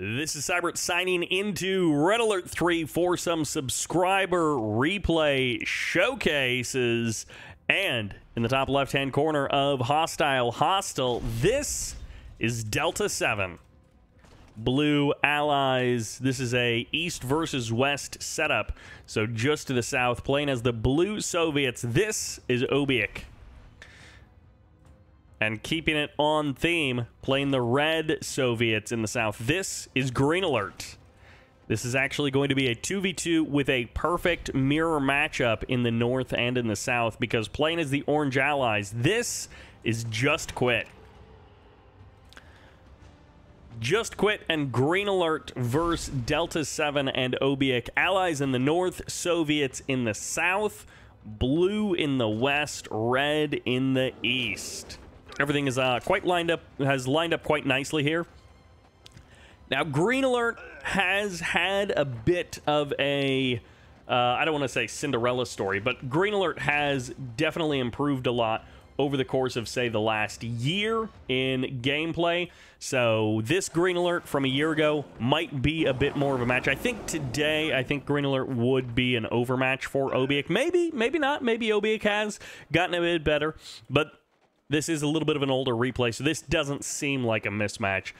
This is Sybert signing into Red Alert 3 for some subscriber replay showcases. And in the top left-hand corner of Hostel, this is Delta 7. Blue allies. This is a East versus West setup. So just to the south, playing as the Blue Soviets. This is OBIEK. And keeping it on theme, playing the Red Soviets in the south. This is GreenAlert. This is actually going to be a 2v2 with a perfect mirror matchup in the north and in the south, because playing as the Orange Allies, this is JustQuit. JustQuit and GreenAlert versus Delta 7 and OBIEK. Allies in the north, Soviets in the south, blue in the west, red in the east. Everything is has lined up quite nicely here. Now, GreenAlert has had a bit of a, I don't want to say Cinderella story, but GreenAlert has definitely improved a lot over the course of, say, the last year in gameplay. So this GreenAlert from a year ago might be a bit more of a match. I think today, GreenAlert would be an overmatch for OBIEK. Maybe not. Maybe OBIEK has gotten a bit better, but this is a little bit of an older replay, so this doesn't seem like a mismatch.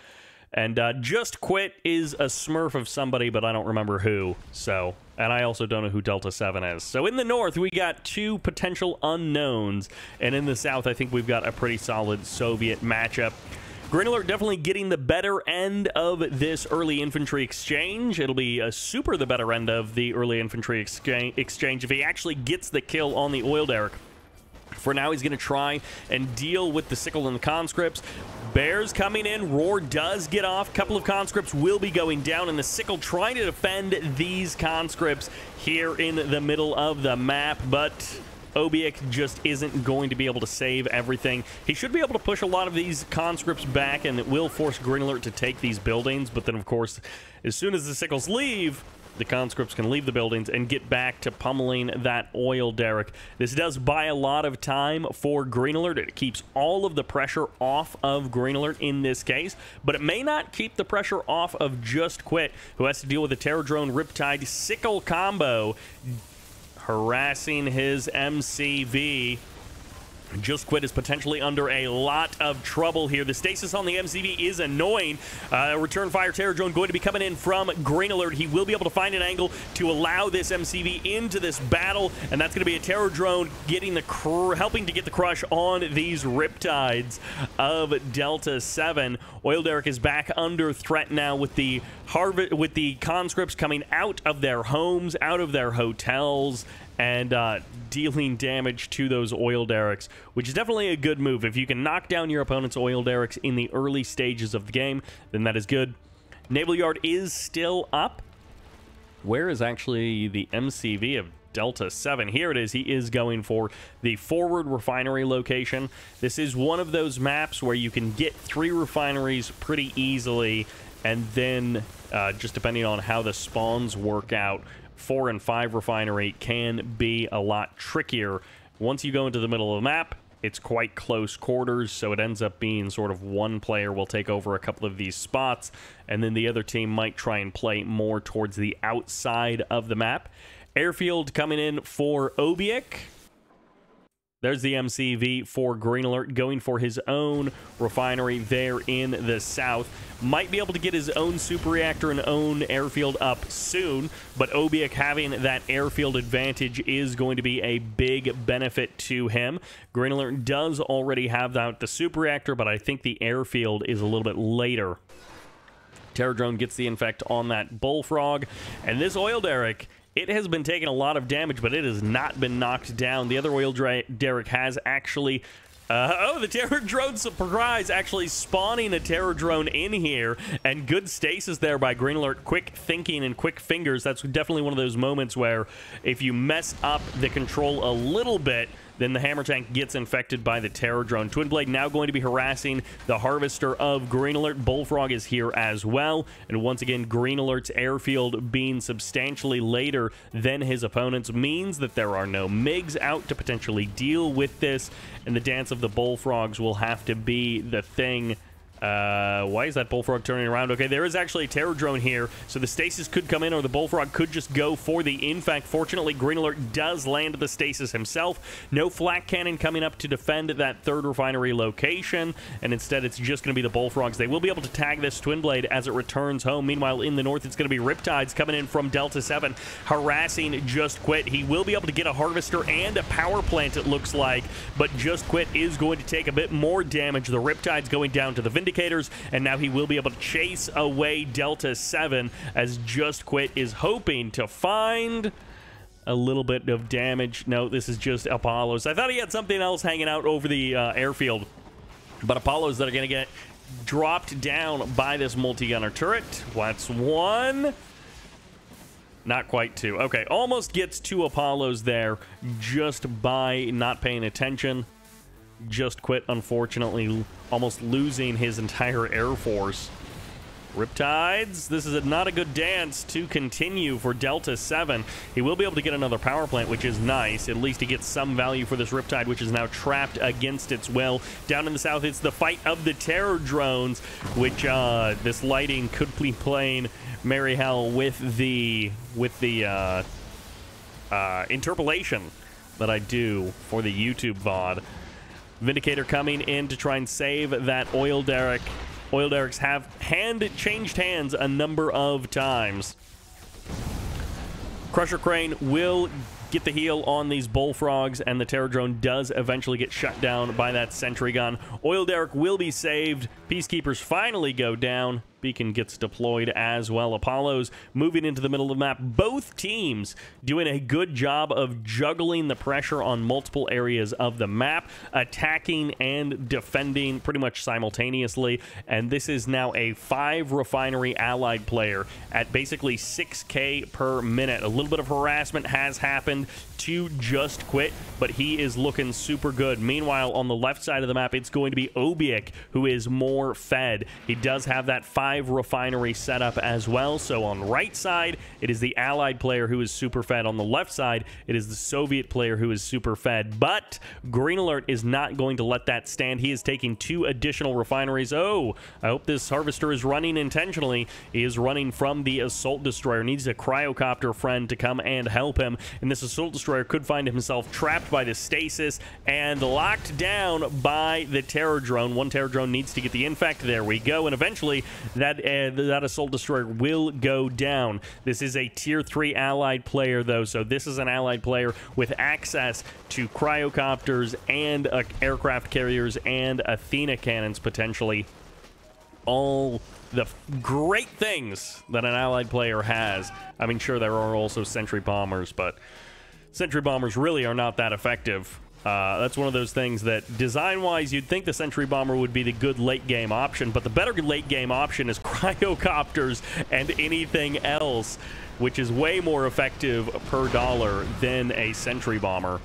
And JustQuit is a smurf of somebody, but I don't remember who. So, and I also don't know who Delta 7 is. So in the north, we got two potential unknowns. And in the south, I think we've got a pretty solid Soviet matchup. GreenAlert definitely getting the better end of this early infantry exchange. It'll be super the better end of the early infantry exchange if he actually gets the kill on the oil derrick. For now, he's going to try and deal with the sickle and the conscripts. Bears coming in. Roar does get off. A couple of conscripts will be going down, and the sickle trying to defend these conscripts here in the middle of the map, but OBIEK just isn't going to be able to save everything. He should be able to push a lot of these conscripts back, and it will force GreenAlert to take these buildings, but then, of course, as soon as the sickles leave, the conscripts can leave the buildings and get back to pummeling that oil derrick. This does buy a lot of time for GreenAlert. It keeps all of the pressure off of GreenAlert in this case, but it may not keep the pressure off of JustQuit, who has to deal with a Terror Drone Riptide sickle combo, harassing his MCV. JustQuit is potentially under a lot of trouble here. The stasis on the MCV is annoying. Return fire Terror Drone going to be coming in from GreenAlert. He will be able to find an angle to allow this MCV into this battle, and that's going to be a Terror Drone getting the helping to get the crush on these Riptides of Delta 7. Oil derrick is back under threat now with the conscripts coming out of their homes, out of their hotels, and dealing damage to those oil derricks, which is definitely a good move. If you can knock down your opponent's oil derricks in the early stages of the game, then that is good. Naval Yard is still up. Where is actually the MCV of Delta 7? Here it is. He is going for the forward refinery location. This is one of those maps where you can get 3 refineries pretty easily, and then just depending on how the spawns work out, 4 and 5 refinery can be a lot trickier. Once you go into the middle of the map, it's quite close quarters, so it ends up being sort of one player will take over a couple of these spots, and then the other team might try and play more towards the outside of the map. Airfield coming in for OBIEK. There's the MCV for GreenAlert going for his own refinery there in the south. Might be able to get his own super reactor and own airfield up soon, but OBIEK having that airfield advantage is going to be a big benefit to him. GreenAlert does already have the super reactor, but I think the airfield is a little bit later. Terror Drone gets the infect on that Bullfrog, and this oil derrick, it has been taking a lot of damage, but it has not been knocked down. The other oil derrick has actually... the Terror Drone surprise, actually spawning a Terror Drone in here, and good stasis there by GreenAlert. Quick thinking and quick fingers. That's definitely one of those moments where if you mess up the control a little bit, then the hammer tank gets infected by the Terror Drone. Twin Blade now going to be harassing the Harvester of GreenAlert. Bullfrog is here as well. And once again, GreenAlert's airfield being substantially later than his opponent's means that there are no MiGs out to potentially deal with this. And the dance of the Bullfrogs will have to be the thing Why is that Bullfrog turning around? Okay, there is actually a terror drone here, so the stasis could come in, or the Bullfrog could just go for the infect. Fortunately, GreenAlert does land the stasis himself. No flak cannon coming up to defend that third refinery location, and instead it's just going to be the Bullfrogs. They will be able to tag this Twin Blade as it returns home. Meanwhile, in the north, it's going to be Riptides coming in from Delta 7, harassing JustQuit. He will be able to get a Harvester and a power plant, it looks like, but JustQuit is going to take a bit more damage. The Riptide's going down to the Vindicators, and now he will be able to chase away Delta 7 as JustQuit is hoping to find a little bit of damage. No, this is just Apollos. I thought he had something else hanging out over the airfield, but Apollos that are going to get dropped down by this multi-gunner turret. What's one? Not quite two. Okay, almost gets two Apollos there just by not paying attention. JustQuit, unfortunately, almost losing his entire air force. Riptides, this is not a good dance to continue for Delta 7. He will be able to get another power plant, which is nice. At least he gets some value for this Riptide, which is now trapped against its will. Down in the south, it's the fight of the terror drones, which this lighting could be playing merry hell with the interpolation that I do for the YouTube VOD. Vindicator coming in to try and save that oil derrick. Oil derricks have changed hands a number of times. Crusher Crane will get the heal on these Bullfrogs, and the terror drone does eventually get shut down by that sentry gun. Oil derrick will be saved. Peacekeepers finally go down. Beacon gets deployed as well. Apollos moving into the middle of the map. Both teams doing a good job of juggling the pressure on multiple areas of the map, attacking and defending pretty much simultaneously. And this is now a 5 refinery allied player at basically 6K per minute. A little bit of harassment has happened to JustQuit, but he is looking super good. Meanwhile, on the left side of the map, it's going to be OBIEK, who is more fed. He does have that 5 refinery setup as well. So on the right side, it is the allied player who is super fed. On the left side, it is the Soviet player who is super fed. But GreenAlert is not going to let that stand. He is taking 2 additional refineries. Oh, I hope this Harvester is running intentionally. He is running from the Assault Destroyer. Needs a cryocopter friend to come and help him. And this Assault Destroyer could find himself trapped by the stasis and locked down by the terror drone. One terror drone needs to get the infect. There we go. And eventually that Assault Destroyer will go down. This is a tier 3 allied player, though, so this is an allied player with access to cryocopters and aircraft carriers and Athena cannons, potentially. All the great things that an allied player has. I mean, sure, there are also sentry bombers, but sentry bombers really are not that effective. That's one of those things that design-wise you'd think the sentry bomber would be the good late-game option, but the better late-game option is cryocopters and anything else, which is way more effective per dollar than a sentry bomber.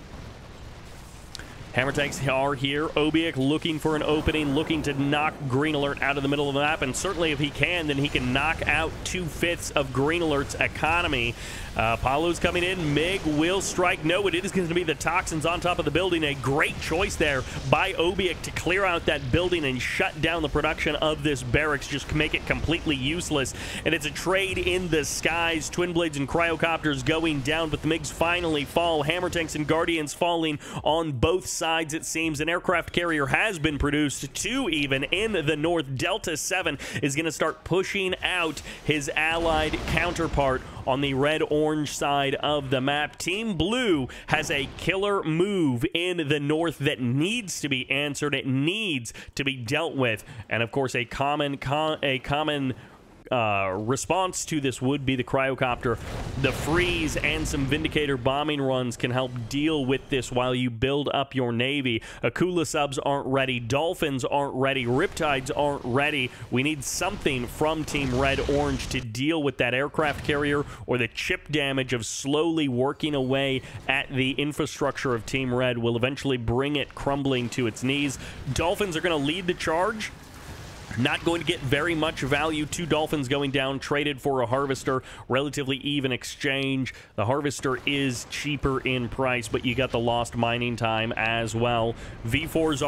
Hammer tanks are here. OBIEK looking for an opening, looking to knock GreenAlert out of the middle of the map, and certainly if he can, then he can knock out 2/5 of GreenAlert's economy. Apollo's coming in. MiG will strike. No, it is going to be the toxins on top of the building. A great choice there by OBIEK to clear out that building and shut down the production of this barracks, just make it completely useless. And it's a trade in the skies. Twin Blades and cryocopters going down, but the MiGs finally fall. Hammer tanks and Guardians falling on both sides, it seems. An aircraft carrier has been produced, 2 even, in the north. Delta 7 is going to start pushing out his allied counterpart on the red-orange side of the map. Team Blue has a killer move in the north that needs to be answered. It needs to be dealt with. And, of course, a common response to this would be the cryocopter. The freeze and some Vindicator bombing runs can help deal with this while you build up your navy. Akula subs aren't ready. Dolphins aren't ready. Riptides aren't ready. We need something from Team Red-Orange to deal with that aircraft carrier or the chip damage of slowly working away at the infrastructure of Team Red will eventually bring it crumbling to its knees. Dolphins are going to lead the charge. Not going to get very much value. 2 Dolphins going down, traded for a Harvester. Relatively even exchange. The Harvester is cheaper in price, but you got the lost mining time as well. V4s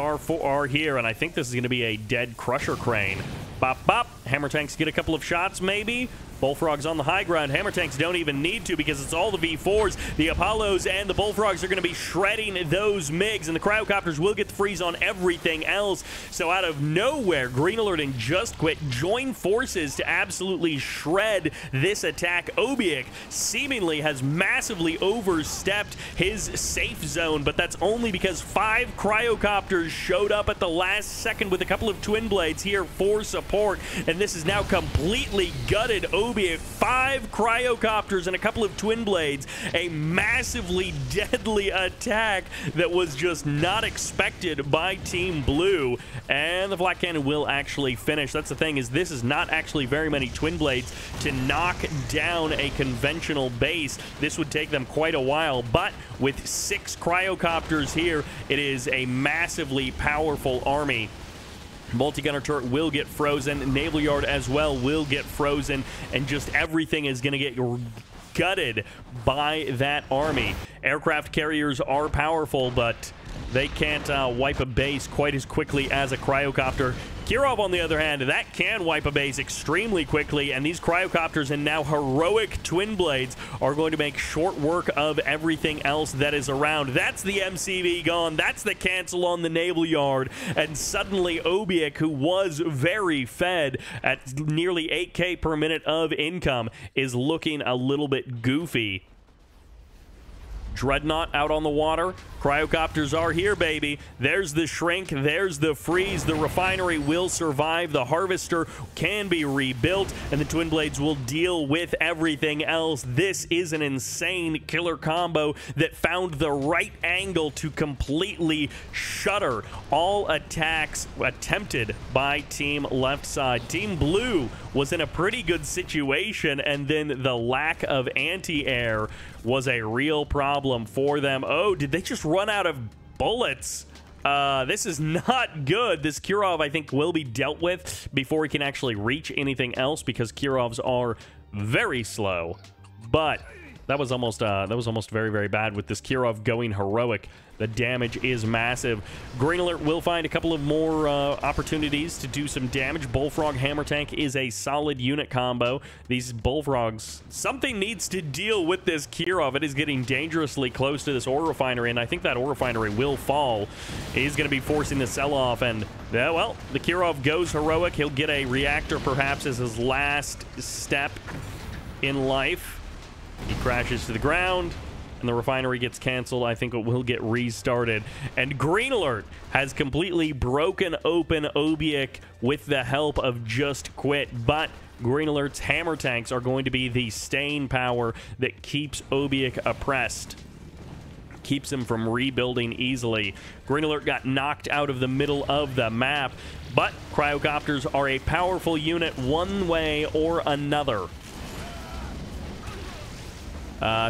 are here, and I think this is going to be a dead Crusher Crane. Bop, bop. Hammer Tanks get a couple of shots, maybe. Bullfrogs on the high ground. Hammer Tanks don't even need to because it's all the V4s. The Apollos and the Bullfrogs are going to be shredding those MiGs, and the Cryocopters will get the freeze on everything else. So out of nowhere, GreenAlert and JustQuit join forces to absolutely shred this attack. OBIEK seemingly has massively overstepped his safe zone, but that's only because 5 Cryocopters showed up at the last second with a couple of Twin Blades here for support, and this is now completely gutted. OBIEK, 5 Cryocopters and a couple of Twin Blades. A massively deadly attack that was just not expected by Team Blue. And the Flak Cannon will actually finish. That's the thing, is this is not actually very many Twin Blades to knock down a conventional base. This would take them quite a while, but with 6 Cryocopters here, it is a massively powerful army. Multi-gunner turret will get frozen. Naval yard as well will get frozen. And just everything is going to get gutted by that army. Aircraft carriers are powerful, but they can't wipe a base quite as quickly as a Cryocopter. Kirov, on the other hand, that can wipe a base extremely quickly, and these Cryocopters and now heroic Twin Blades are going to make short work of everything else that is around. That's the MCV gone. That's the cancel on the naval yard, and suddenly OBIEK, who was very fed at nearly 8K per minute of income, is looking a little bit goofy. Dreadnought out on the water. Cryocopters are here, baby. There's the shrink. There's the freeze. The refinery will survive. The Harvester can be rebuilt, and the Twin Blades will deal with everything else. This is an insane killer combo that found the right angle to completely shutter all attacks attempted by Team Left Side. Team Blue was in a pretty good situation, and then the lack of anti-air was a real problem for them. Oh, did they just run out of bullets? This is not good. This Kirov, I think, will be dealt with before he can actually reach anything else, because Kirovs are very slow. But that was almost very, very bad with this Kirov going heroic. The damage is massive. GreenAlert will find a couple of more opportunities to do some damage. Bullfrog Hammer Tank is a solid unit combo. These Bullfrogs, something needs to deal with this Kirov. It is getting dangerously close to this ore refinery, and I think that ore refinery will fall. He's going to be forcing the sell-off, and, well, the Kirov goes heroic. He'll get a reactor, perhaps, as his last step in life. He crashes to the ground, and the refinery gets canceled. I think it will get restarted. And GreenAlert has completely broken open OBIEK with the help of JustQuit. But GreenAlert's hammer tanks are going to be the staying power that keeps OBIEK oppressed, keeps him from rebuilding easily. GreenAlert got knocked out of the middle of the map, but Cryocopters are a powerful unit one way or another.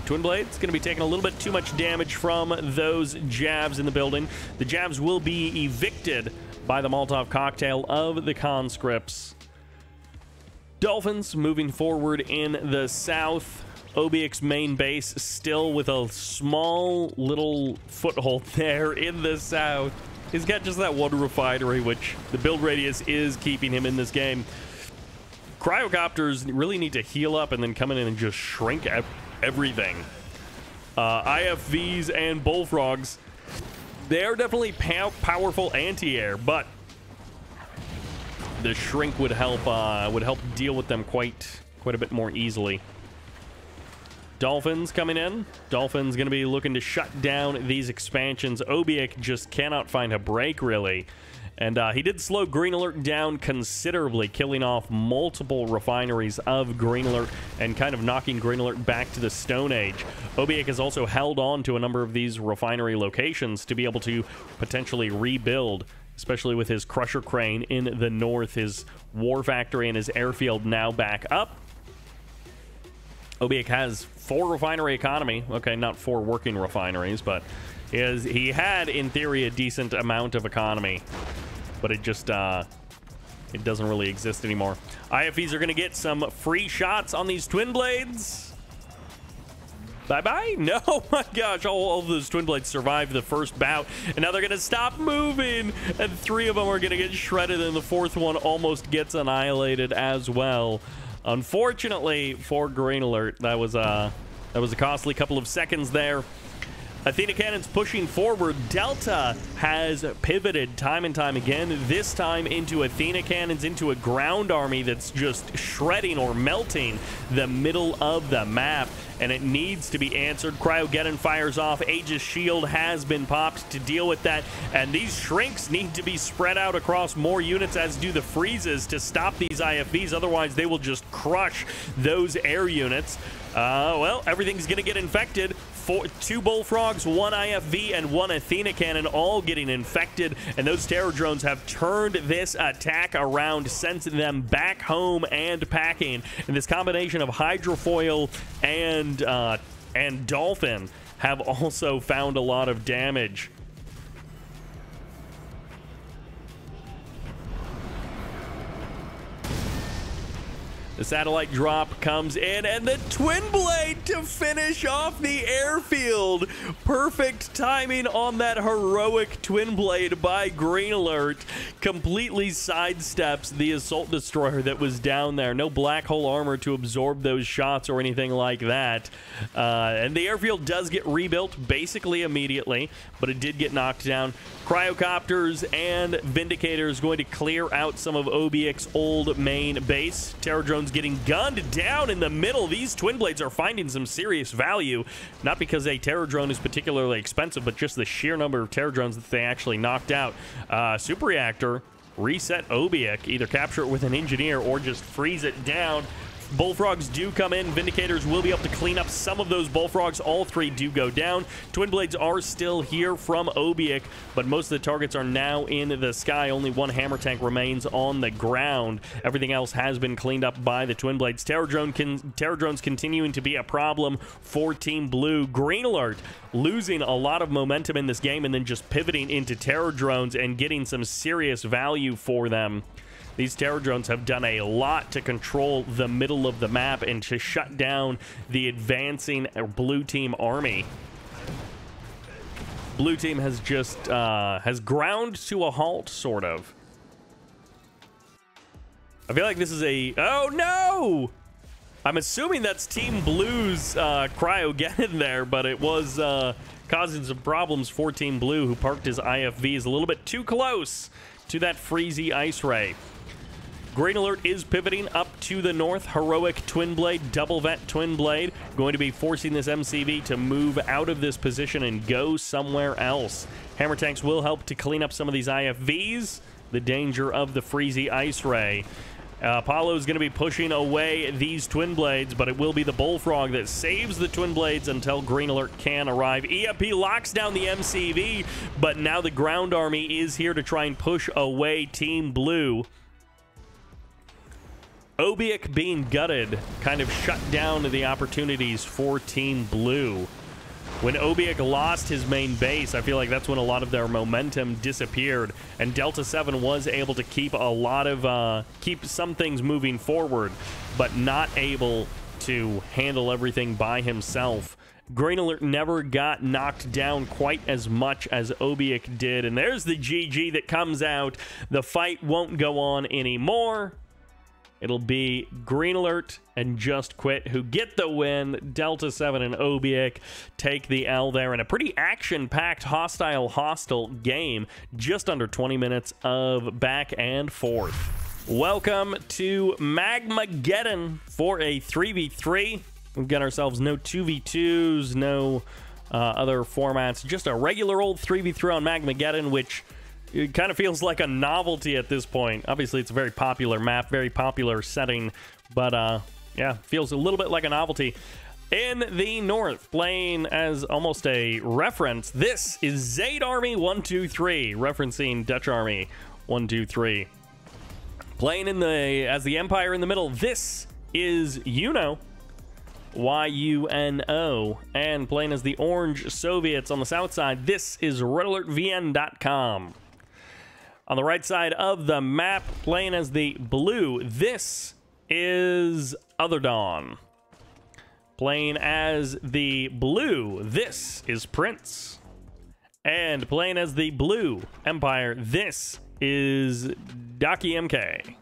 Twin Blade's going to be taking a little bit too much damage from those jabs in the building. The jabs will be evicted by the Molotov cocktail of the conscripts. Dolphins moving forward in the south. OBIEK's main base still with a small little foothold there in the south. He's got just that one refinery, which the build radius is keeping him in this game. Cryocopters really need to heal up and then come in and just shrink everything. IFVs and Bullfrogs, they are definitely powerful anti-air, but the shrink would help deal with them quite a bit more easily. Dolphins coming in. Dolphins going to be looking to shut down these expansions. OBIEK just cannot find a break, really. And he did slow GreenAlert down considerably, killing off multiple refineries of GreenAlert and kind of knocking GreenAlert back to the Stone Age. OBIEK has also held on to a number of these refinery locations to be able to potentially rebuild, especially with his Crusher Crane in the north, his War Factory and his airfield now back up. OBIEK has 4 refinery economy. Okay, not 4 working refineries, but he had, in theory, a decent amount of economy. But it just it doesn't really exist anymore. IFVs are going to get some free shots on these twin blades. Bye-bye? No, oh my gosh, all of those twin blades survived the first bout, and now they're going to stop moving, and 3 of them are going to get shredded, and the 4th one almost gets annihilated as well. Unfortunately for GreenAlert, that was a costly couple of seconds there. Athena Cannon's pushing forward. Delta has pivoted time and time again, this time into Athena Cannons, into a ground army that's just shredding or melting the middle of the map, and it needs to be answered. Cryogeddon fires off. Aegis Shield has been popped to deal with that, and these shrinks need to be spread out across more units, as do the freezes, to stop these IFVs. Otherwise, they will just crush those air units. Well, everything's going to get infected. 2 bullfrogs, 1 IFV, and 1 Athena Cannon all getting infected, and those terror drones have turned this attack around, sent them back home and packing. And this combination of hydrofoil and dolphin have also found a lot of damage. The satellite drop comes in, and the twin blade to finish off the airfield. Perfect timing on that heroic twin blade by GreenAlert. Completely sidesteps the assault destroyer that was down there. No black hole armor to absorb those shots or anything like that. And the airfield does get rebuilt basically immediately, but it did get knocked down. Cryocopters and Vindicators going to clear out some of OBIEK's old main base. Terror drones getting gunned down in the middle. These twin blades are finding some serious value, not because a terror drone is particularly expensive, but just the sheer number of terror drones that they actually knocked out. Super Reactor reset OBIEK, either capture it with an engineer or just freeze it down. Bullfrogs do come in. Vindicators will be able to clean up some of those bullfrogs. All 3 do go down. Twin blades are still here from OBIEK, but most of the targets are now in the sky. Only 1 hammer tank remains on the ground. Everything else has been cleaned up by the twin blades. Terror drones continuing to be a problem for Team Blue. GreenAlert losing a lot of momentum in this game and then just pivoting into terror drones and getting some serious value for them. These terror drones have done a lot to control the middle of the map and to shut down the advancing blue team army. Blue team has just has ground to a halt, sort of. I feel like this is a... Oh, no! I'm assuming that's Team Blue's Cryogeddon there, but it was causing some problems for Team Blue, who parked his IFVs a little bit too close to that freezy ice ray. GreenAlert is pivoting up to the north. Heroic twin blade, double vent twin blade, going to be forcing this MCV to move out of this position and go somewhere else. Hammer tanks will help to clean up some of these IFVs. The danger of the freezy ice ray. Apollo is going to be pushing away these twin blades, but it will be the Bullfrog that saves the twin blades until GreenAlert can arrive. EMP locks down the MCV, but now the ground army is here to try and push away Team Blue. OBIEK being gutted kind of shut down the opportunities for Team Blue. When OBIEK lost his main base, I feel like that's when a lot of their momentum disappeared, and Delta 7 was able to keep a lot of keep some things moving forward, but not able to handle everything by himself. GreenAlert never got knocked down quite as much as OBIEK did, and there's the GG that comes out. The fight won't go on anymore. It'll be GreenAlert and JustQuit who get the win. Delta 7 and OBIEK take the L there in a pretty action-packed hostile game. Just under 20 minutes of back and forth. Welcome to Magmageddon for a 3v3. We've got ourselves no 2v2s, no other formats. Just a regular old 3v3 on Magmageddon, which... it kind of feels like a novelty at this point. Obviously, it's a very popular map, very popular setting, but yeah, feels a little bit like a novelty. In the north, playing as almost a reference, this is Zaid Army 123, referencing Dutch Army 123. Playing in as the Empire in the middle, this is Yuno, Y-U-N-O, and playing as the Orange Soviets on the south side, this is redalertvndotcom. On the right side of the map, playing as the blue, this is OtherDawn. Playing as the blue, this is Prince. And playing as the blue Empire, this is DachiMK,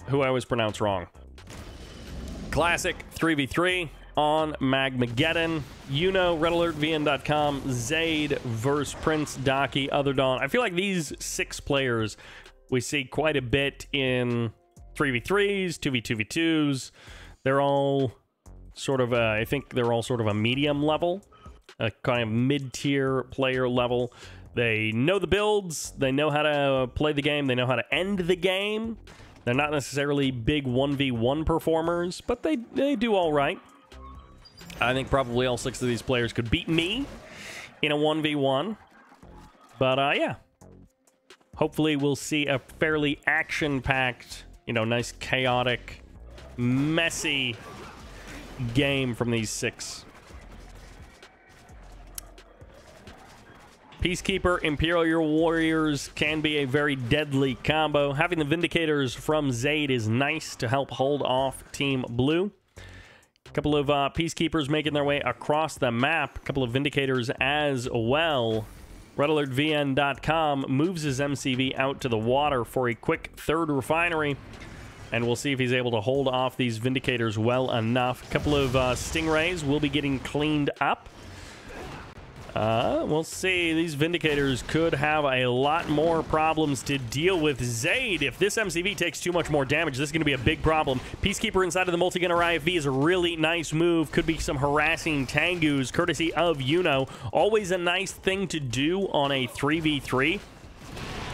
who I always pronounce wrong. Classic 3v3 on Magmageddon. Yuno, redalertvndotcom, Zaid versus Prince, Dachi, OtherDawn. I feel like these 6 players we see quite a bit in 3v3s, 2v2v2s. They're all sort of I think they're all sort of a medium level, a kind of mid-tier player level. They know the builds, they know how to play the game, they know how to end the game. They're not necessarily big 1v1 performers, but they do all right. I think probably all 6 of these players could beat me in a 1v1. But yeah, hopefully we'll see a fairly action-packed, you know, nice chaotic, messy game from these 6. Peacekeeper, Imperial Warriors can be a very deadly combo. Having the Vindicators from Zaid is nice to help hold off Team Blue. A couple of Peacekeepers making their way across the map. A couple of Vindicators as well. redalertvndotcom moves his MCV out to the water for a quick 3rd refinery. And we'll see if he's able to hold off these Vindicators well enough. A couple of Stingrays will be getting cleaned up. We'll see. These Vindicators could have a lot more problems to deal with. Zaid, if this MCV takes too much more damage, this is going to be a big problem. Peacekeeper inside of the multi-gunner IFV is a really nice move. Could be some harassing Tengus, courtesy of Yuno. Always a nice thing to do on a 3v3.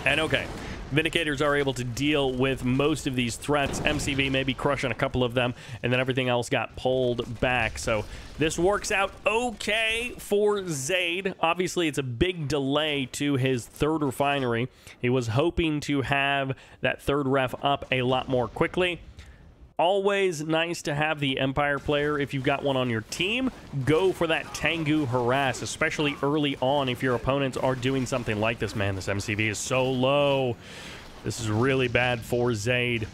And okay, Vindicators are able to deal with most of these threats. MCV maybe crushing a couple of them, and then everything else got pulled back. So this works out okay for Zaid. Obviously, it's a big delay to his 3rd refinery. He was hoping to have that 3rd ref up a lot more quickly. Always nice to have the Empire player, if you've got one on your team, go for that Tengu harass, especially early on if your opponents are doing something like this. Man, this MCV is so low. This is really bad for Zaid.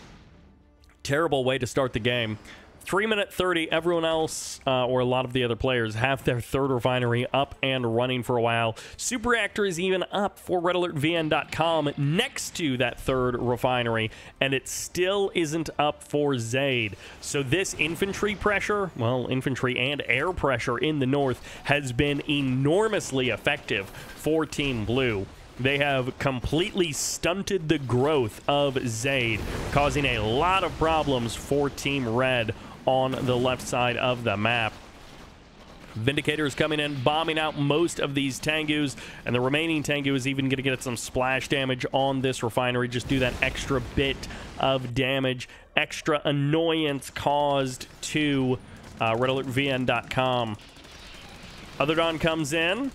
Terrible way to start the game. 3-minute 30, everyone else, or a lot of the other players, have their 3rd refinery up and running for a while. Super Reactor is even up for redalertvndotcom next to that 3rd refinery, and it still isn't up for Zaid. So this infantry pressure, well, infantry and air pressure in the north has been enormously effective for Team Blue. They have completely stunted the growth of Zaid, causing a lot of problems for Team Red on the left side of the map. Vindicators coming in, bombing out most of these Tengus, and the remaining Tengu is even going to get some splash damage on this refinery. Just do that extra bit of damage, extra annoyance caused to redalertvndotcom. OtherDawn comes in, a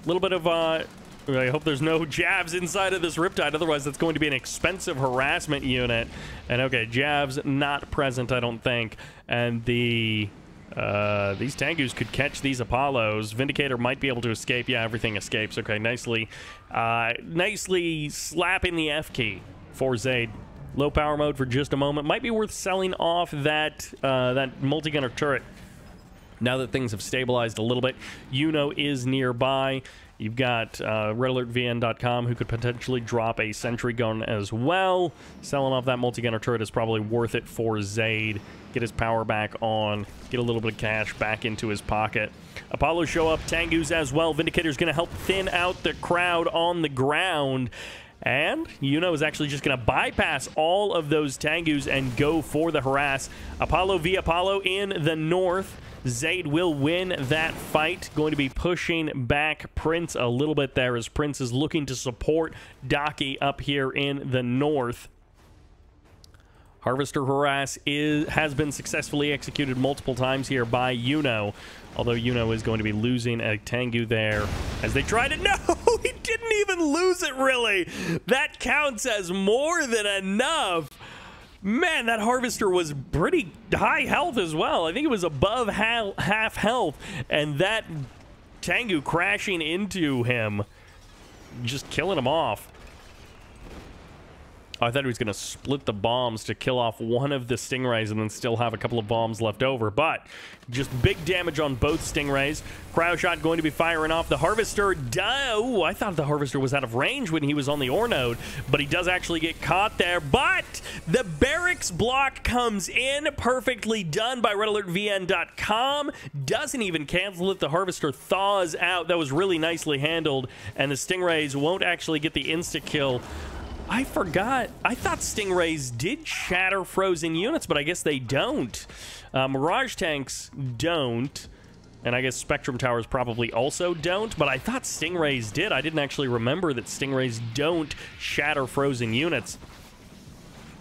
little bit of I hope there's no jabs inside of this Riptide, otherwise that's going to be an expensive harassment unit. And okay, jabs not present, I don't think. And the these Tengus could catch these Apollos. Vindicator might be able to escape. Yeah, everything escapes. Okay, nicely slapping the F key for Zaid. Low power mode for just a moment. Might be worth selling off that that multi-gunner turret now that things have stabilized a little bit. Yuno is nearby. You've got redalertvndotcom, who could potentially drop a sentry gun as well. Selling off that multi-gunner turret is probably worth it for Zaid. Get his power back on. Get a little bit of cash back into his pocket. Apollos show up. Tengus as well. Vindicator's going to help thin out the crowd on the ground. And Yuno is actually just going to bypass all of those Tengus and go for the harass. Apollo v Apollo in the north. Zaid will win that fight. Going to be pushing back Prince a little bit there as Prince is looking to support Dachi up here in the north. Harvester harass has been successfully executed multiple times here by Yuno, although Yuno is going to be losing a Tengu there as they try to... No! He didn't even lose it, really! That counts as more than enough! Man, that Harvester was pretty high health as well. I think it was above half health, and that Tengu crashing into him just killing them off. I thought he was going to split the bombs to kill off one of the Stingrays and then still have a couple of bombs left over. But just big damage on both Stingrays. Cryoshot going to be firing off the Harvester. Oh, I thought the Harvester was out of range when he was on the ore node, but he does actually get caught there. But the barracks block comes in, perfectly done by redalertvndotcom. Doesn't even cancel it. The Harvester thaws out. That was really nicely handled, and the Stingrays won't actually get the insta-kill. I forgot. I thought Stingrays did shatter frozen units, but I guess they don't. Mirage tanks don't. And I guess Spectrum Towers probably also don't, but I thought Stingrays did. I didn't actually remember that Stingrays don't shatter frozen units.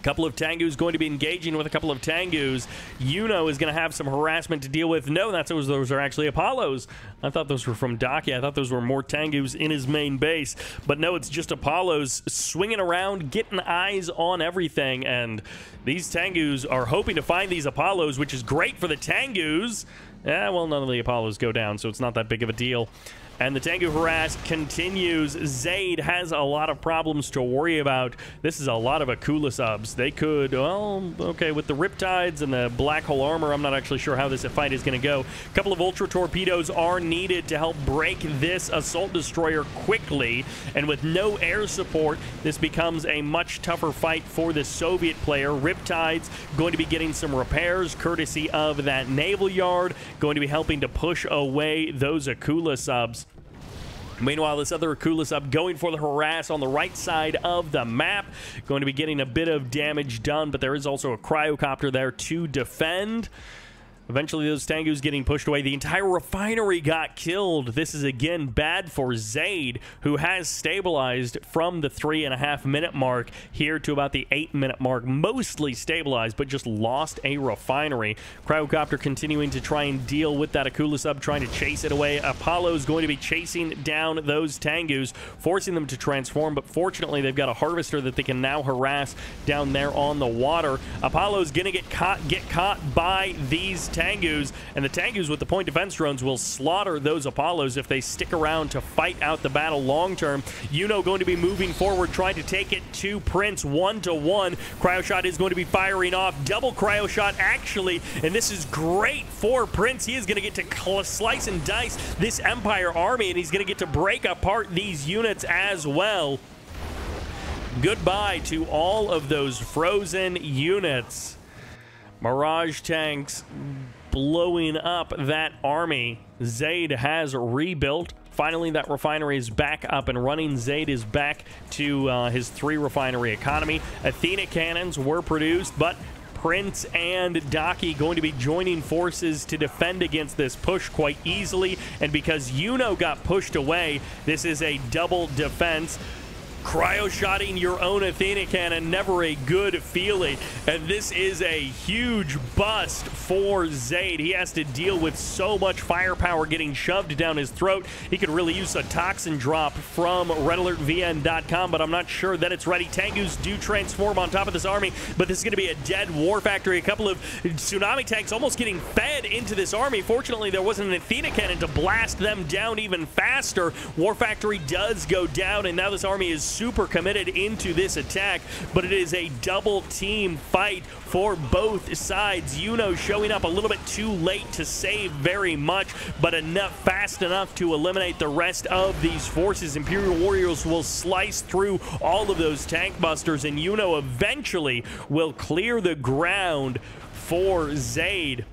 Couple of Tengus going to be engaging with a couple of Tengus. Yuno is going to have some harassment to deal with. No, those are actually Apollos. I thought those were from Daki. I thought those were more Tengus in his main base. But no, it's just Apollos swinging around, getting eyes on everything. And these Tengus are hoping to find these Apollos, which is great for the Tengus. Yeah, well, none of the Apollos go down, so it's not that big of a deal. And the Tengu harass continues. Zaid has a lot of problems to worry about. This is a lot of Akula subs. They could, well, okay, with the Riptides and the Black Hole Armor, I'm not actually sure how this fight is going to go. A couple of Ultra Torpedoes are needed to help break this Assault Destroyer quickly. And with no air support, this becomes a much tougher fight for the Soviet player. Riptides going to be getting some repairs, courtesy of that Naval Yard, going to be helping to push away those Akula subs. Meanwhile, this other Akula sub going for the harass on the right side of the map. Going to be getting a bit of damage done, but there is also a cryocopter there to defend. Eventually, those Tengus getting pushed away. The entire refinery got killed. This is, again, bad for Zaid, who has stabilized from the 3.5-minute mark here to about the 8-minute mark. Mostly stabilized, but just lost a refinery. Cryocopter continuing to try and deal with that Akula sub, trying to chase it away. Apollo's going to be chasing down those Tengus, forcing them to transform, but fortunately, they've got a Harvester that they can now harass down there on the water. Apollo's going to get caught by these Tengus, and the Tengus with the point defense drones will slaughter those Apollos if they stick around to fight out the battle long term. Yuno going to be moving forward, trying to take it to Prince 1-to-1. Cryoshot is going to be firing off. Double Cryoshot, actually, and this is great for Prince. He is going to get to slice and dice this Empire army, and he's going to get to break apart these units as well. Goodbye to all of those frozen units. Mirage tanks blowing up that army. Zaid has rebuilt. Finally, that refinery is back up and running. Zaid is back to his 3-refinery economy. Athena cannons were produced, but Prince and Daki going to be joining forces to defend against this push quite easily. And because Yuno got pushed away, this is a double defense. Cryo-shotting your own Athena cannon, never a good feeling. And this is a huge bust for Zaid. He has to deal with so much firepower getting shoved down his throat. He could really use a toxin drop from redalertvndotcom, but I'm not sure that it's ready. Tengus do transform on top of this army, but this is going to be a dead war factory. A couple of tsunami tanks almost getting fed into this army. Fortunately, there wasn't an Athena cannon to blast them down even faster. War factory does go down, and now this army is super committed into this attack, but it is a double team fight for both sides. Yuno showing up a little bit too late to save very much, but fast enough to eliminate the rest of these forces. Imperial Warriors will slice through all of those tank busters, and Yuno eventually will clear the ground for Zaid.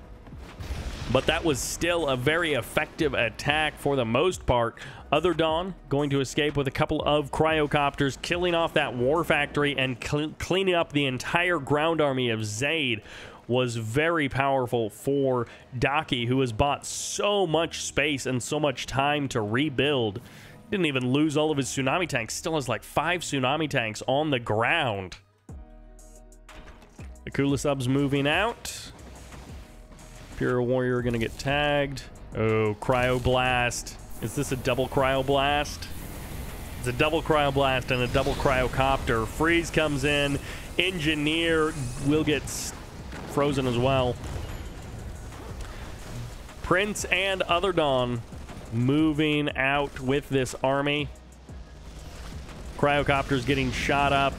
But that was still a very effective attack for the most part. OtherDawn going to escape with a couple of cryocopters, killing off that war factory and cleaning up the entire ground army of Zaid. Was very powerful for Daki, who has bought so much space and so much time to rebuild. Didn't even lose all of his tsunami tanks. Still has like 5 tsunami tanks on the ground. Akula subs moving out. Imperial Warrior going to get tagged. Oh, Cryoblast. Is this a double Cryoblast? It's a double Cryoblast and a double Cryocopter. Freeze comes in. Engineer will get frozen as well. Prince and OtherDawn moving out with this army. Cryocopters getting shot up.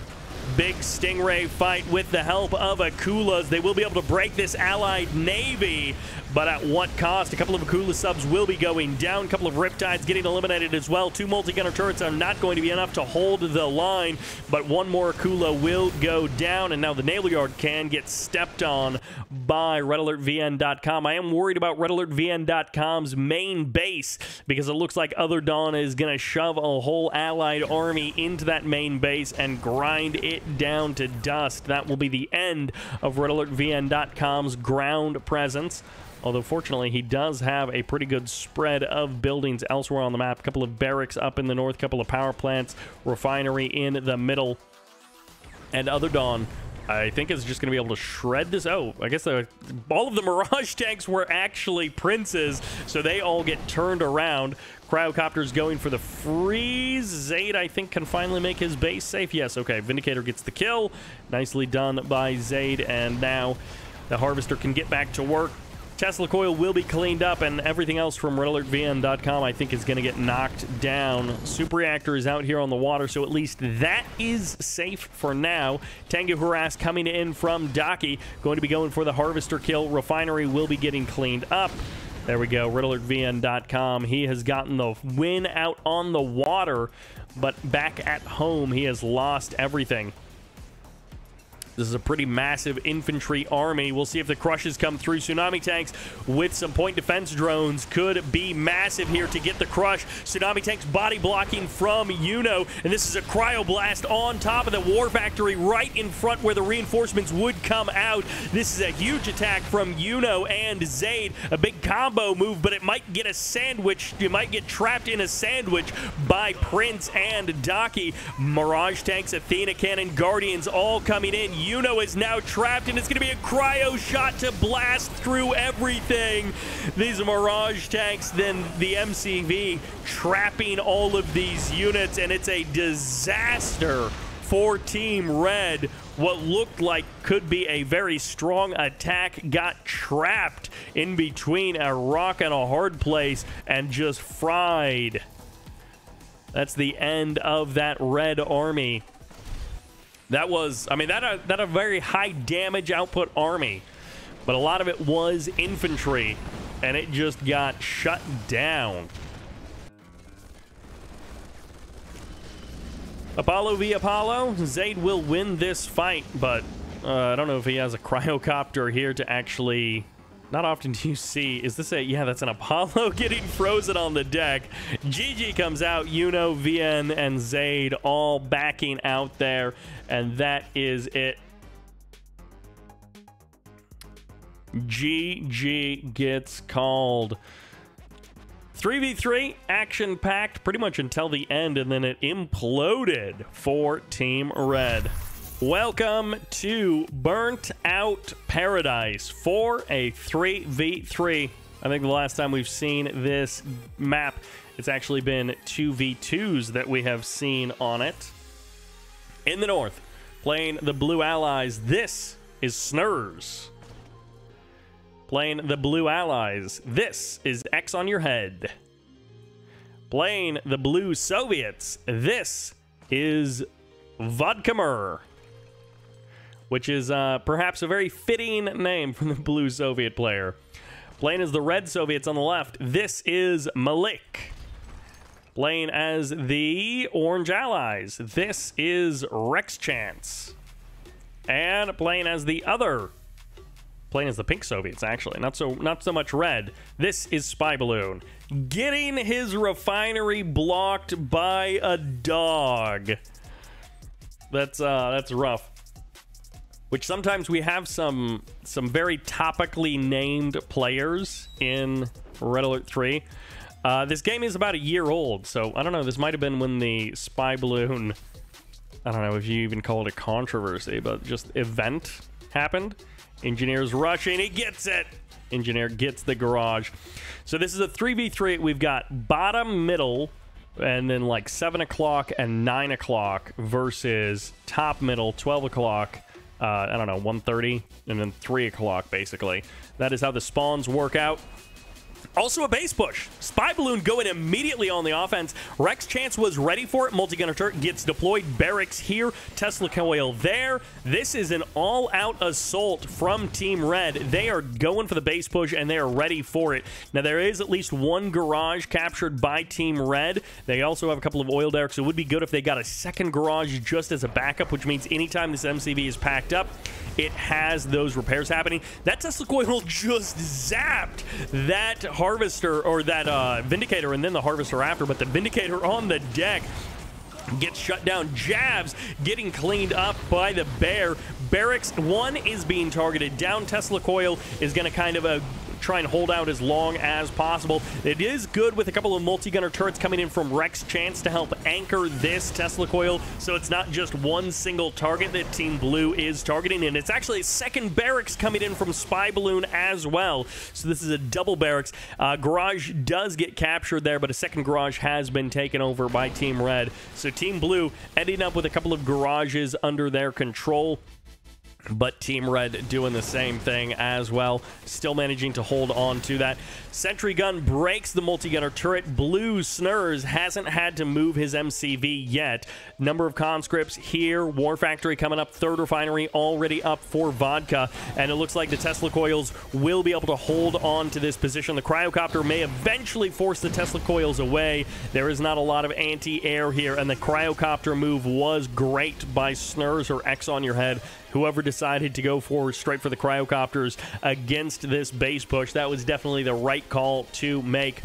Big Stingray fight with the help of Akulas. They will be able to break this allied navy, but at what cost? A couple of Akula subs will be going down. A couple of Riptides getting eliminated as well. 2 multi-gunner turrets are not going to be enough to hold the line, but 1 more Akula will go down, and now the naval yard can get stepped on by redalertvndotcom. I am worried about redalertvndotcom's main base because it looks like OtherDawn is going to shove a whole allied army into that main base and grind it down to dust. That will be the end of redalertvndotcom's ground presence. Although, fortunately, he does have a pretty good spread of buildings elsewhere on the map. A couple of barracks up in the north, a couple of power plants, refinery in the middle. And OtherDawn, I think, is just going to be able to shred this. Oh, I guess all of the Mirage tanks were actually Princes, so they all get turned around. Cryocopters going for the freeze. Zaid, I think, can finally make his base safe. Yes, okay. Vindicator gets the kill. Nicely done by Zaid, and now the Harvester can get back to work. Tesla coil will be cleaned up, and everything else from redalertvndotcom I think is going to get knocked down. Super reactor is out here on the water, so at least that is safe for now. Tengu Harass coming in from Daki, going to be going for the Harvester kill. Refinery will be getting cleaned up. There we go, redalertvndotcom. He has gotten the win out on the water, but back at home, he has lost everything. This is a pretty massive infantry army. We'll see if the crushes come through. Tsunami tanks with some point defense drones could be massive here to get the crush. Tsunami tanks body blocking from Yuno, and this is a cryoblast on top of the war factory right in front where the reinforcements would come out. This is a huge attack from Yuno and Zaid. A big combo move, but it might get a sandwich. You might get trapped in a sandwich by Prince and Daki. Mirage tanks, Athena cannon, Guardians all coming in. Yuno is now trapped, and it's going to be a cryo shot to blast through everything. These are Mirage tanks, then the MCV trapping all of these units, and it's a disaster for Team Red. What looked like could be a very strong attack got trapped in between a rock and a hard place and just fried. That's the end of that Red army. That was, I mean, that a very high damage output army, but a lot of it was infantry, and it just got shut down. Apollo v. Apollo. Zaid will win this fight, but I don't know if he has a cryocopter here to actually... Not often do you see... Is this a... Yeah, that's an Apollo getting frozen on the deck. GG comes out. Yuno, VN, and Zaid all backing out there. And that is it. GG gets called. 3v3, action-packed pretty much until the end, and then it imploded for Team Red. Welcome to Burnt Out Paradise for a 3v3. I think the last time we've seen this map, it's actually been 2v2s that we have seen on it. In the north, playing the Blue Allies, this is Snerz. Playing the Blue Allies, this is XonURhed. Playing the Blue Soviets, this is Vodkamir, which is perhaps a very fitting name from the Blue Soviet player. Playing as the Red Soviets on the left, this is Malik. Playing as the Orange Allies, this is RexChance. And playing as the other, playing as the Pink Soviets, actually, not so much red, this is spyballoon. Getting his refinery blocked by a dog. That's rough. Which sometimes we have some very topically named players in Red Alert 3. This game is about a year old, so I don't know. This might have been when the spyballoon, I don't know if you even call it a controversy, but just event happened. Engineer's rushing. He gets it. Engineer gets the garage. So this is a 3v3. We've got bottom, middle, and then like 7 o'clock and 9 o'clock versus top, middle, 12 o'clock. I don't know, 1:30, and then 3 o'clock, basically. That is how the spawns work out. Also a base push. Spyballoon going immediately on the offense. RexChance was ready for it. Multi-gunner turret gets deployed. Barracks here. Tesla coil there. This is an all-out assault from Team Red. They are going for the base push, and they are ready for it. Now, there is at least one garage captured by Team Red. They also have a couple of oil derricks. It would be good if they got a second garage just as a backup, which means anytime this MCV is packed up, it has those repairs happening. That Tesla coil just zapped that Harvester, or that Vindicator, and then the Harvester after, but the Vindicator on the deck gets shut down. Jabs getting cleaned up by the Bear. Barracks 1 is being targeted down. Tesla coil is going to kind of try and hold out as long as possible. It is good with a couple of multi-gunner turrets coming in from RexChance to help anchor this Tesla coil, so it's not just one single target that Team Blue is targeting, and it's actually a second barracks coming in from Spyballoon as well. So this is a double barracks. Garage does get captured there, but a second garage has been taken over by Team Red. So Team Blue ending up with a couple of garages under their control, but Team Red doing the same thing as well, still managing to hold on to that. Sentry gun breaks the multi-gunner turret. Blue Snerz hasn't had to move his MCV yet. Number of conscripts here. War Factory coming up. Third refinery already up for Vodka, and it looks like the Tesla coils will be able to hold on to this position. The cryocopter may eventually force the Tesla coils away. There is not a lot of anti-air here, and the cryocopter move was great by Snerz or XonURhed. Whoever decided to go forward straight for the cryocopters against this base push, that was definitely the right call to make.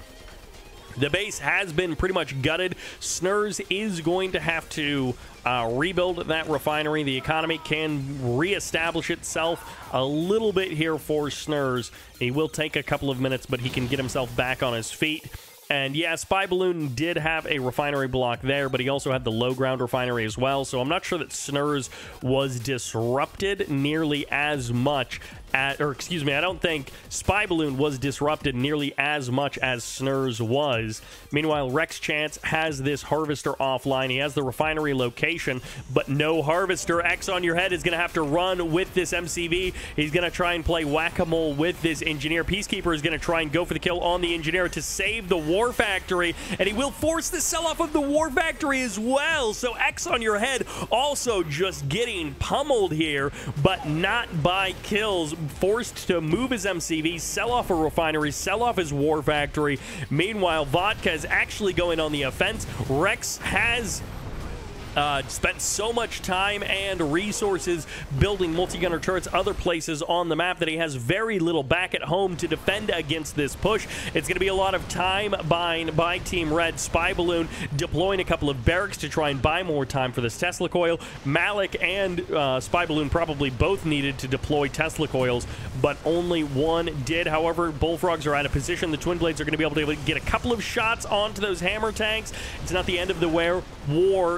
The base has been pretty much gutted. Snerz is going to have to rebuild that refinery. The economy can reestablish itself a little bit here for Snerz. He will take a couple of minutes, but he can get himself back on his feet. And yeah, Spyballoon did have a refinery block there, but he also had the low ground refinery as well. So I'm not sure that Snerz was disrupted nearly as much I don't think Spyballoon was disrupted nearly as much as Snerz was. Meanwhile, RexChance has this Harvester offline. He has the refinery location, but no Harvester. XonURhed is going to have to run with this MCV. He's going to try and play whack-a-mole with this Engineer. Peacekeeper is going to try and go for the kill on the Engineer to save the War Factory, and he will force the sell-off of the War Factory as well. So XonURhed also just getting pummeled here, but not by kills. Forced to move his MCV, sell off a refinery, sell off his War Factory. Meanwhile, Vodka is actually going on the offense. Rex has spent so much time and resources building multi-gunner turrets other places on the map that he has very little back at home to defend against this push. It's going to be a lot of time buying by Team Red. Spyballoon deploying a couple of barracks to try and buy more time for this Tesla coil. Malik and Spyballoon probably both needed to deploy Tesla coils, but only one did. However, Bullfrogs are out of position. The Twin Blades are going to be able to get a couple of shots onto those hammer tanks. It's not the end of the war.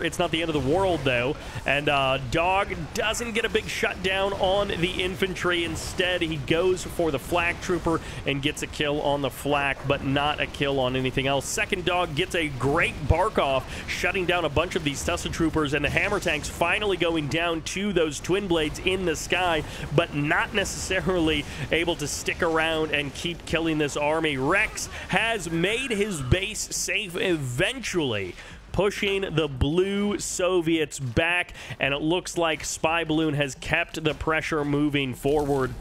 It's not the end of the world, though. And Dog doesn't get a big shutdown on the infantry. Instead, he goes for the flak trooper and gets a kill on the flak, but not a kill on anything else. Second Dog gets a great bark off, shutting down a bunch of these Tesla troopers, and the hammer tanks finally going down to those Twin Blades in the sky, but not necessarily able to stick around and keep killing this army. Rex has made his base safe eventually, pushing the blue Soviets back, and it looks like Spyballoon has kept the pressure moving forward,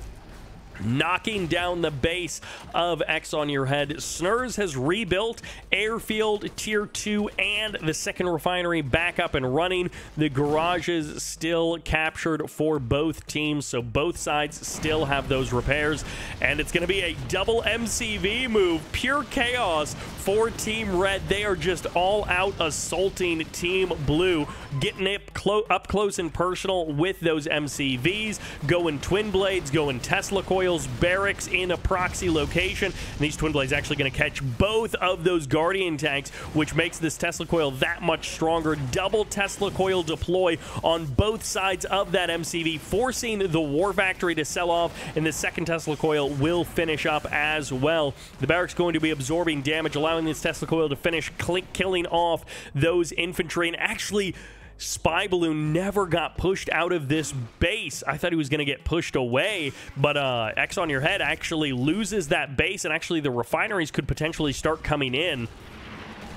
knocking down the base of XonURhed. Snerz has rebuilt airfield tier 2 and the second refinery back up and running. The garages still captured for both teams, so both sides still have those repairs, and it's going to be a double MCV move. Pure chaos for Team Red. They are just all out assaulting Team Blue, getting it up close and personal with those MCVs, going Twin Blades, going Tesla coils, barracks in a proxy location. And these Twin Blades actually going to catch both of those Guardian tanks, which makes this Tesla coil that much stronger. Double Tesla coil deploy on both sides of that MCV, forcing the War Factory to sell off, and the second Tesla coil will finish up as well. The barracks going to be absorbing damage, allowing this Tesla coil to finish killing off those infantry, and actually Spy Balloon never got pushed out of this base. I thought he was going to get pushed away, but XonURhed actually loses that base, and actually the refineries could potentially start coming in.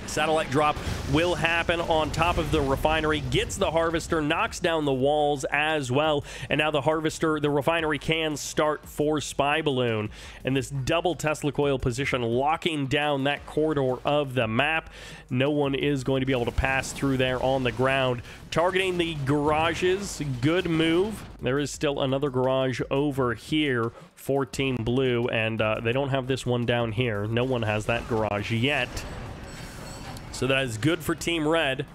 Satellite drop will happen on top of the refinery, gets the harvester, knocks down the walls as well, and now the refinery can start for Spy Balloon. And this double Tesla coil position locking down that corridor of the map. No one is going to be able to pass through there on the ground. Targeting the garages, good move. There is still another garage over here for Team Blue, and they don't have this one down here. No one has that garage yet. So that is good for Team Red.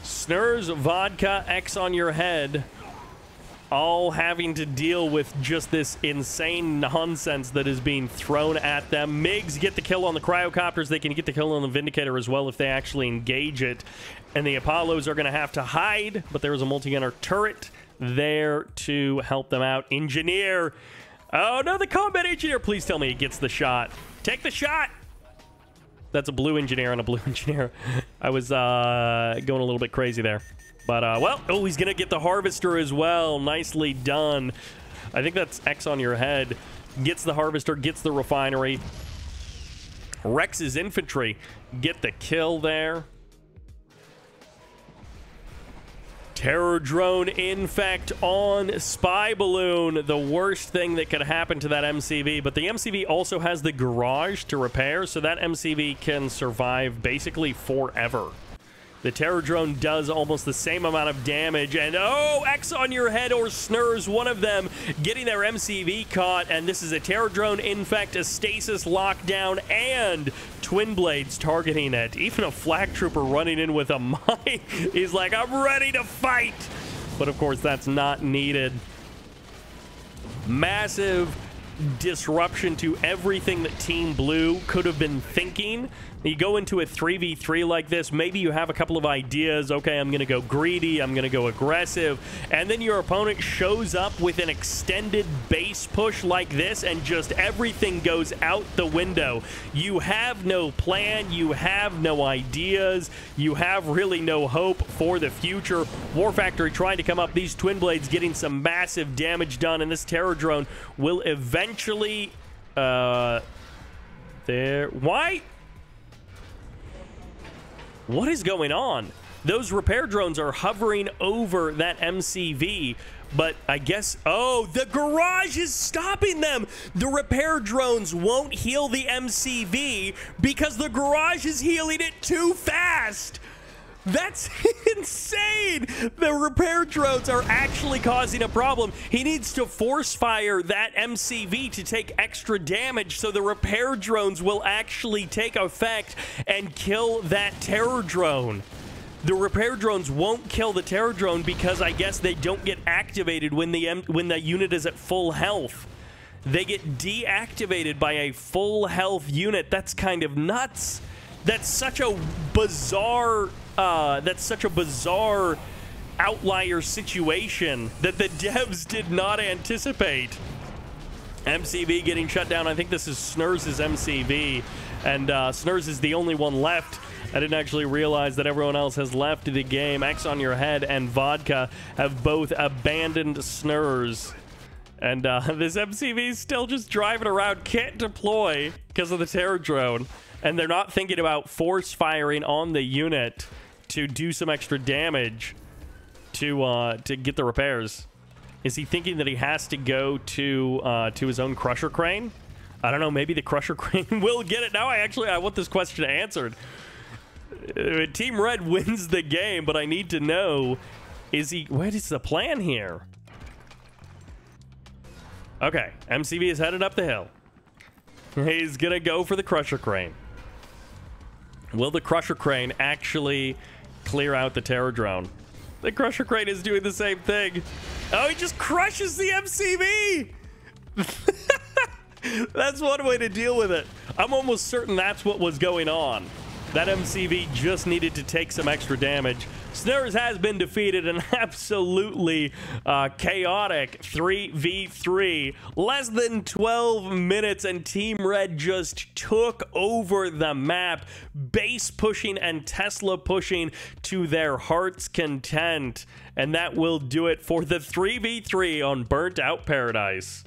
Snerz, Vodka, XonURhed, all having to deal with just this insane nonsense that is being thrown at them. MiGs get the kill on the cryocopters. They can get the kill on the Vindicator as well if they actually engage it. And the Apollos are going to have to hide, but there's a multi-gunner turret there to help them out. Engineer. Oh, no, the combat engineer. Please tell me he gets the shot. Take the shot. That's a blue engineer and a blue engineer. I was going a little bit crazy there. But, well, oh, he's going to get the harvester as well. Nicely done. I think that's XonURhed. Gets the harvester, gets the refinery. Rex's infantry get the kill there. Terror drone infect on Spy Balloon. The worst thing that could happen to that MCV. But the MCV also has the garage to repair, so that MCV can survive basically forever. The Terror drone does almost the same amount of damage. And oh, XonURhed or Snerz, one of them getting their MCV caught. And this is a Terror drone infect, a stasis lockdown, and twin blades targeting it. Even a flak trooper running in with a mine. He's like, I'm ready to fight. But of course, that's not needed. Massive disruption to everything that Team Blue could have been thinking. You go into a 3v3 like this, maybe you have a couple of ideas. Okay, I'm going to go greedy, I'm going to go aggressive, and then your opponent shows up with an extended base push like this, and just everything goes out the window. You have no plan, you have no ideas, you have really no hope for the future. War Factory trying to come up, these twin blades getting some massive damage done, and this Terror drone will eventually... Why? What is going on? Those repair drones are hovering over that MCV, but I guess... Oh, the garage is stopping them! The repair drones won't heal the MCV because the garage is healing it too fast! That's insane! The repair drones are actually causing a problem. He needs to force fire that MCV to take extra damage so the repair drones will actually take effect and kill that Terror drone. The repair drones won't kill the Terror drone because I guess they don't get activated when the unit is at full health. They get deactivated by a full health unit. That's kind of nuts. That's such a bizarre... outlier situation that the devs did not anticipate. MCV getting shut down. I think this is Snerz's MCV, and Snerz is the only one left. I didn't actually realize that everyone else has left the game. XonURhed and Vodka have both abandoned Snerz. And this MCV is still just driving around, can't deploy because of the Terror drone. And they're not thinking about force firing on the unit to do some extra damage to get the repairs. Is he thinking that he has to go to his own Crusher Crane? I don't know, maybe the Crusher Crane will get it. Now I want this question answered. Team Red wins the game, but I need to know, what is the plan here? Okay, MCV is headed up the hill. He's gonna go for the Crusher Crane. Will the Crusher Crane actually clear out the Terror drone? The Crusher Crane is doing the same thing. Oh, he just crushes the MCV! That's one way to deal with it. I'm almost certain that's what was going on. That MCV just needed to take some extra damage. Snerz has been defeated. An absolutely chaotic 3v3. Less than 12 minutes and Team Red just took over the map. Base pushing and Tesla pushing to their heart's content. And that will do it for the 3v3 on Burnt Out Paradise.